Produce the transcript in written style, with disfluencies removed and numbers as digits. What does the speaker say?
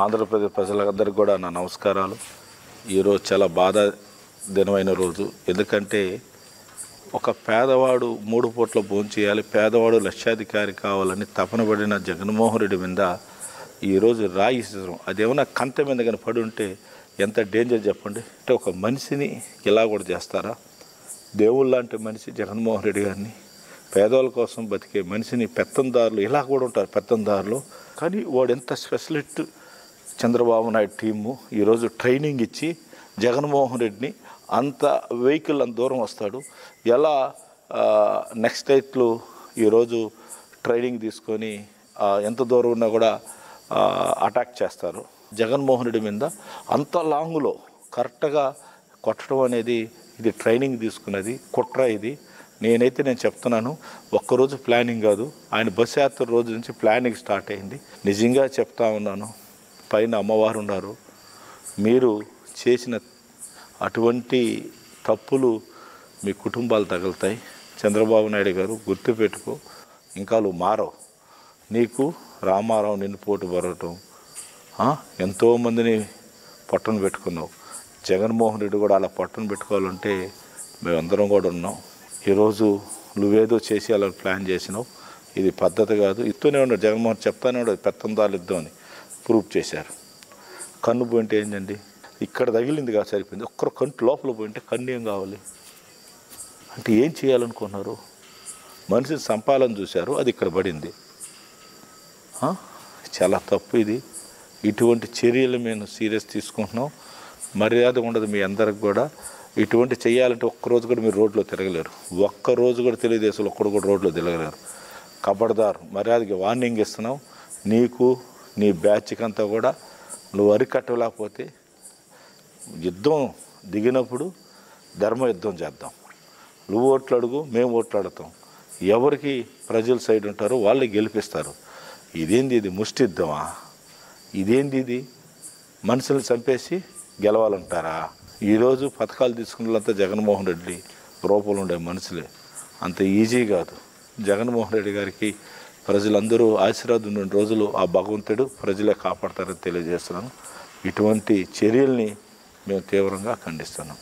ఆంధ్రప్రదేశ్ ప్రజలందరికీ కూడా నా నమస్కారాలు. ఈరోజు చాలా దినమైన రోజు. ఎందుకంటే ఒక పేదవాడు 3 పూట్ల భోంచేయాలి, పేదవాడు లక్షాధికారి కావాలని తపన పడిన జగన్మోహన్ రెడ్డి మీద ఈరోజు రాయి సిజం అదేమన్నా కంత మీద కానీ పడి ఉంటే ఎంత డేంజర్ చెప్పండి. అంటే ఒక మనిషిని ఇలా కూడా చేస్తారా? దేవుళ్ళ లాంటి మనిషి జగన్మోహన్ రెడ్డి గారిని, పేదవాళ్ళ కోసం బతికే మనిషిని పెత్తందారులు ఇలా కూడా ఉంటారు, పెత్తందారులు. కానీ వాడు ఎంత స్పెషలిస్ట్ చంద్రబాబు నాయుడు టీము ఈరోజు ట్రైనింగ్ ఇచ్చి జగన్మోహన్ రెడ్డిని అంత వెహికల్ అంత దూరం వస్తాడు ఎలా నెక్స్ట్ డేట్లు ఈరోజు ట్రైనింగ్ తీసుకొని ఎంత దూరం ఉన్నా కూడా అటాక్ చేస్తారు. జగన్మోహన్ రెడ్డి మీద అంత లాంగ్లో కరెక్ట్గా కొట్టడం అనేది ఇది ట్రైనింగ్ తీసుకున్నది కుట్ర. ఇది నేను చెప్తున్నాను, ఒక్కరోజు ప్లానింగ్ కాదు, ఆయన బస్ యాత్ర రోజు నుంచి ప్లానింగ్ స్టార్ట్ అయింది. నిజంగా చెప్తా ఉన్నాను, పైన అమ్మవారు ఉన్నారు. మీరు చేసిన అటువంటి తప్పులు మీ కుటుంబాలు తగులుతాయి. చంద్రబాబు నాయుడు గారు గుర్తుపెట్టుకో, ఇంకా నువ్వు మారవు. నీకు రామారావు నిన్ను పోటు పడటం, ఎంతోమందిని పట్టున పెట్టుకున్నావు. జగన్మోహన్ రెడ్డి కూడా అలా పట్టున పెట్టుకోవాలంటే మేమందరం కూడా ఉన్నాం. ఈరోజు నువ్వేదో చేసి అలా ప్లాన్ చేసినావు, ఇది పద్ధతి కాదు. ఇస్తూనే ఉన్నాడు జగన్మోహన్, చెప్తానే ఉన్నాడు పెత్తందాలు ఇద్దాం అని ప్రూఫ్ చేశారు. కన్ను పోయింటే ఏంటండి, ఇక్కడ తగిలింది కాదు సరిపోయింది. ఒక్కరు కంటి లోపల పోయింటే కన్ను ఏం కావాలి అంటే ఏం చేయాలనుకున్నారు? మనిషిని సంపాలని చూశారు, అది ఇక్కడ పడింది. చాలా తప్పు ఇది. ఇటువంటి చర్యలు మేము సీరియస్ తీసుకుంటున్నాం. మర్యాద ఉండదు మీ అందరికి కూడా. ఇటువంటి చేయాలంటే ఒక్కరోజు కూడా మీరు రోడ్లో తిరగలేరు. ఒక్కరోజు కూడా తెలుగుదేశంలో ఒక్కడు కూడా రోడ్లో తిరగలేరు. కబడ్దార్, మర్యాదకి వార్నింగ్ ఇస్తున్నాం. నీకు నీ బ్యాచ్కి అంతా కూడా నువ్వు అరికట్టలేకపోతే యుద్ధం దిగినప్పుడు ధర్మ యుద్ధం చేద్దాం. నువ్వు ఓట్లు అడుగు, మేము ఓట్లు అడుగుతాం. ఎవరికి ప్రజల సైడ్ ఉంటారో వాళ్ళే గెలిపిస్తారు. ఇదేంది ఇది ముష్టి యుద్ధమా? ఇదేంది ఇది? మనుషులు చంపేసి గెలవాలంటారా? ఈరోజు పథకాలు తీసుకున్న వాళ్ళంతా జగన్మోహన్ రెడ్డి రూపంలో ఉండే మనుషులే. అంత ఈజీ కాదు. జగన్మోహన్ రెడ్డి గారికి ప్రజలందరూ ఆశీర్వాదం ఉన్న రోజులు ఆ భగవంతుడు ప్రజలే కాపాడతారని తెలియజేస్తున్నాను. ఇటువంటి చర్యల్ని మేము తీవ్రంగా ఖండిస్తున్నాం.